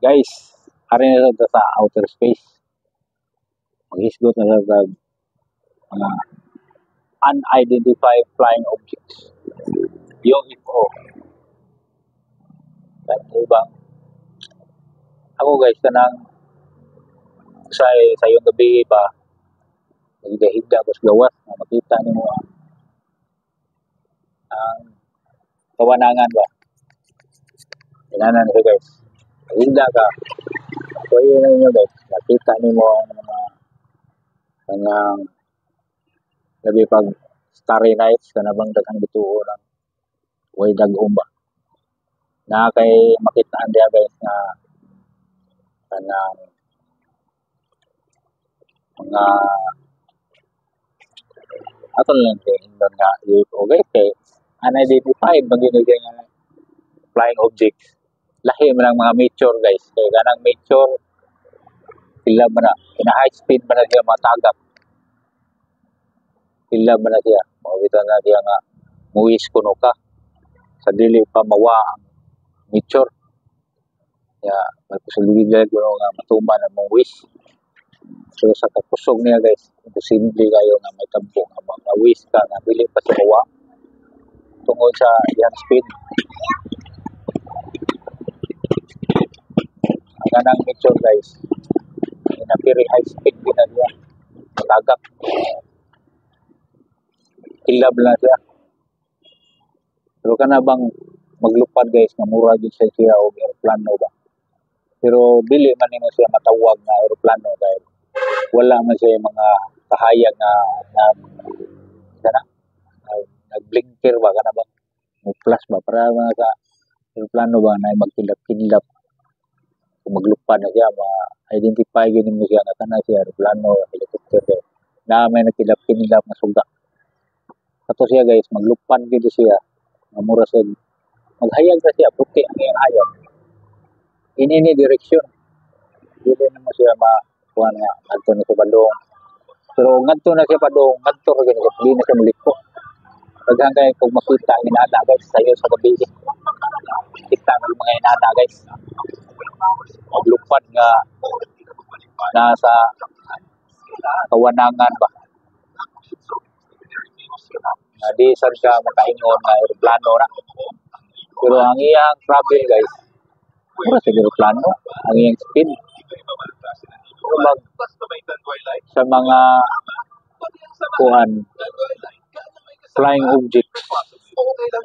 Guys, hari na ito sa outer space. Maghisgot na sa mga unidentified flying objects. UFO. At ibang ako guys, kanang sa yung gabi pa, nagigahigda ko sa gawas na makita niyo ang kawanangan ba. Inanan ko guys. Nagigda ka. So yun na nyo guys, nakita niyo ang mga gabi pag starry nights ka na bang daghang bituo ng way dag-om ba. Na kay makitaan diya guys na kanang mga atol lang kay indon nga UFO guys kay unidentified maginigay nga flying objects. Lahi man ang mga meteor guys kay ganang meteor pila man na ina high speed man na siya matagap pila man na siya mawita na siya nga muwis kuno ka sa dili pa mawa ang meteor ya may posibilidad kuno nga matuman ang mong wish. So sa kapusog niya guys imposible kayo nga may tampo nga mga wish ka nga dili pa siya mawa tungod sa iyang speed. Ang ganang meteor guys in a very high speed din na siya matagap kilab na siya. Pero ka na bang maglupad guys nga mura din siya o aeroplano ba, pero dili man nimo siya matawag na aeroplano dahil wala man siya mga kahayag na nagblinker ba kana ba flash ba para mga sa aeroplano ba na magkilap-kilap kung maglupad na siya ma-identify gini mo siya na kana siya aeroplano helicopter na may nakilap-kilap na suga kato siya guys maglupad gid siya mura siya maghayag na siya puti ang iyang hayag in any direction dili na mo siya kuha nga ngadto na siya padong pero ngadto na siya padong ngadto ra gani di na siya maliko daghang kay kung makita ang inada guys sayo sa gabi kita ng mga inada guys maglupad nga nasa kawanangan ba na di sad ka makaingon nga aeroplano na pero ang iyang travel guys mura sa aeroplano ang iyang speed sa mga kuhan flying objects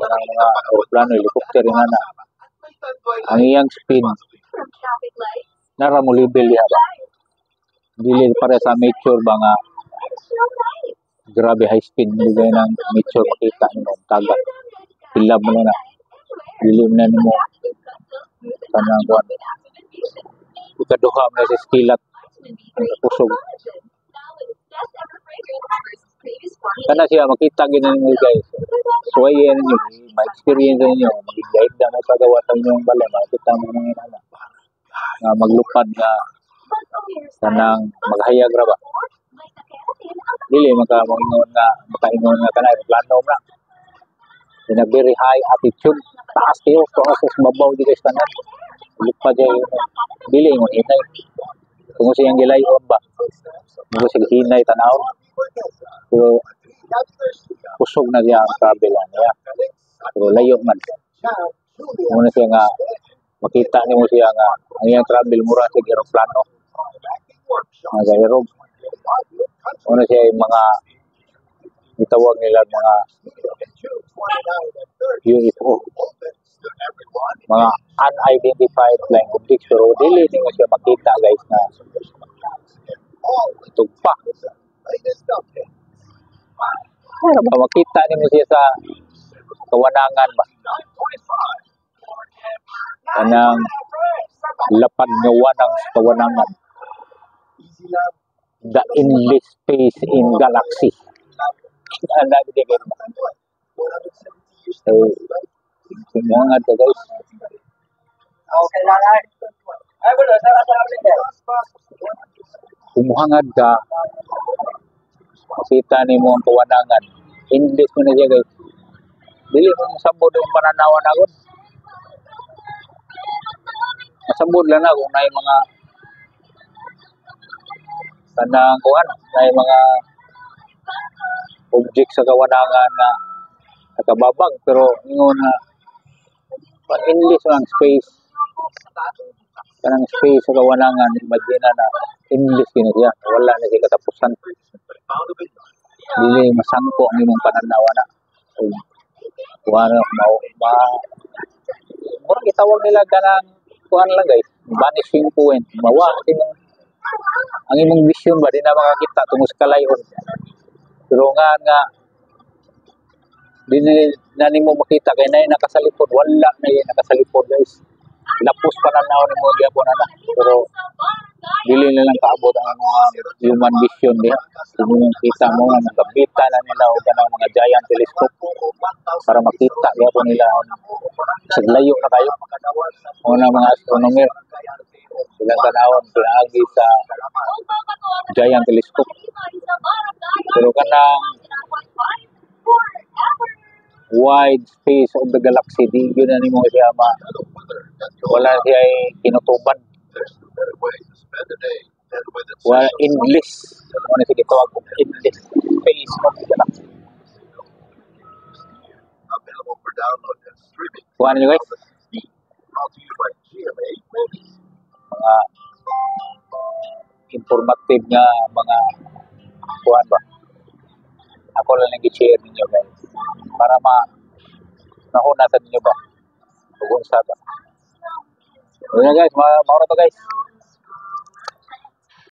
ang mga aeroplano helicopter nga na ang iyang speed nara mo level diha ba dili para sa meteor ba nga grabe high speed bigay ng meteor makita nimo tagat pilab mo na dili na nimo kanang kuan ikaduha na sa skilat pusog kana siya makita gid ninyo guys so ayan niyo ma-experience niyo mag-guide na mo sa gawa sa inyong balay makita mo mga inana nga maglupad nga kanang maghayag ra ba dili makaingon nga kana plano na in a very high altitude taas kayo so sa babaw di guys tanan lupad jay dili mo hinay kung siyang gilayon ba mo sig hinay tanaw pero kusog na diya ang travel niya pero layo man mo na siya nga makita nimo siya nga ang iyang travel mura sa aeroplano nga aero ano siya yung mga itawag nila mga UFO mga unidentified flying objects pero dili nimo siya makita guys na tugpa para ba makita nimo siya sa kawanangan ba kanang lapad nga wanang sa kawanangan the endless space in galaxy ana gid guys so mga to guys kumuhangad ka makita nimo ang kawanangan endless mo na siya guys dili mo sabod ang pananawan agad pasabot lang na kung may mga kanang kuan, may mga object sa kawanangan na nakababag pero ingon na endless lang space. Kanang space sa kawanangan, imagine na endless gina siya. Wala na siya katapusan. Dili masangko ang imong pananawa na. So, kuha na, murang itawag nila kanang kuha lang guys, vanishing point. Mawa kasi ang imong vision ba, di na makakita tungkol sa kalayon. Pero nga, di na nimo makita, kaya na yung nakasalipod. Wala na yung nakasalipod guys. Lapos pa na naon mo gyapon ana pero dili na lang kaabot ang mga human vision diha kung kita mo nga nagabita na nila og kanang mga giant telescope para makita gyapon nila sa layo na kayo una mga astronomer silang tanawon pinaagi sa giant telescope pero kanang wide space of the galaxy di yun na nimo siya wala siya ay kinutuban wala endless ano sige tawag ko endless space of the galaxy kuha nyo guys mga informative nga mga kuha ba ako lang nag-share ninyo guys para nahunatan ninyo ba kung sa ba. Yun na guys, maura to guys.